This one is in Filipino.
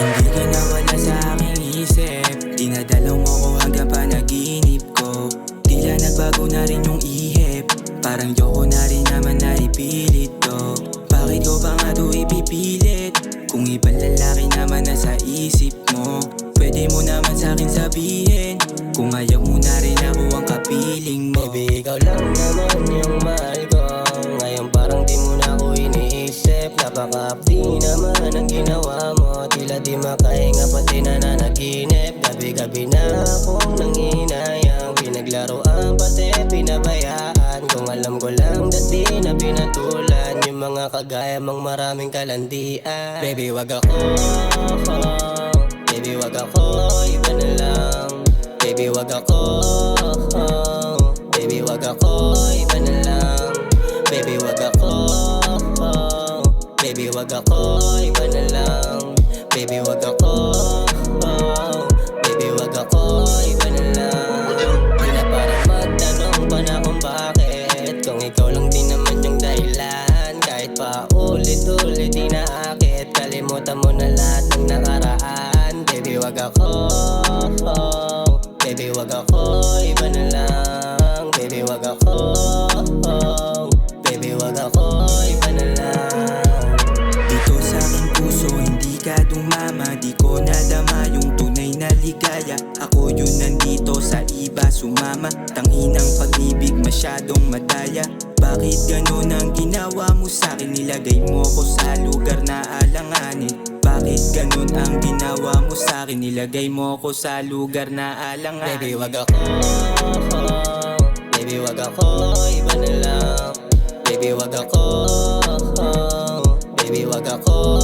Hindi ka nawala sa aking isip, dinadalaw mo ko hanggang panaginip ko. Tila nagbago na rin yung ihip, parang yoko na rin naman na ipilit to. Bakit ko ba nga to ipipilit, kung ibang lalaki naman na sa isip mo? Pwede mo naman sa'kin sabihin, kung ayaw mo na rin ako ang kapiling mo. Baby, ikaw lang naman yung mahal ko. Ngayon parang di mo na ako iniisip. Napaka-apti naman ang ginawa mo. Tila di makahinga pati nananaginip. Gabi-gabi na akong nanginayang, pinaglaruan pati pinabayaan. Kung alam ko lang dati na pinatulan yung mga kagaya mong maraming kalandian. Baby, wag ako, baby, wag ako, iba na lang. Baby, wag ako, baby, wag ako, iba na lang. Baby, wag ako, baby, wag ako, iba na lang. Baby, wag ako, baby, wag ako, iba na lang. Di na parang magtanong pa na kung bakit, kung ikaw lang din naman yung dahilan. Kahit pa ulit-ulit inaakit, kalimutan mo na lahat ng nakaraan. Baby, wag ako, baby, wag ako, iba na lang. Baby, wag ako, baby, wag ako, iba na lang. Dito sa aking puso hindi ka dumama, di ko nadama yung tunay na ligaya. Ako yun nandito sa iba sumama, tanginang pag-ibig masyadong madaya. Bakit ganun ang ginawa mo sa'kin, nilagay mo ko sa lugar na alanganin? Bakit ganun ang ginawa mo sa'kin, nilagay mo ko sa lugar na alanganin? Baby, wag ako, baby, wag ako, iba na lang. Baby, wag ako, baby, wag ako,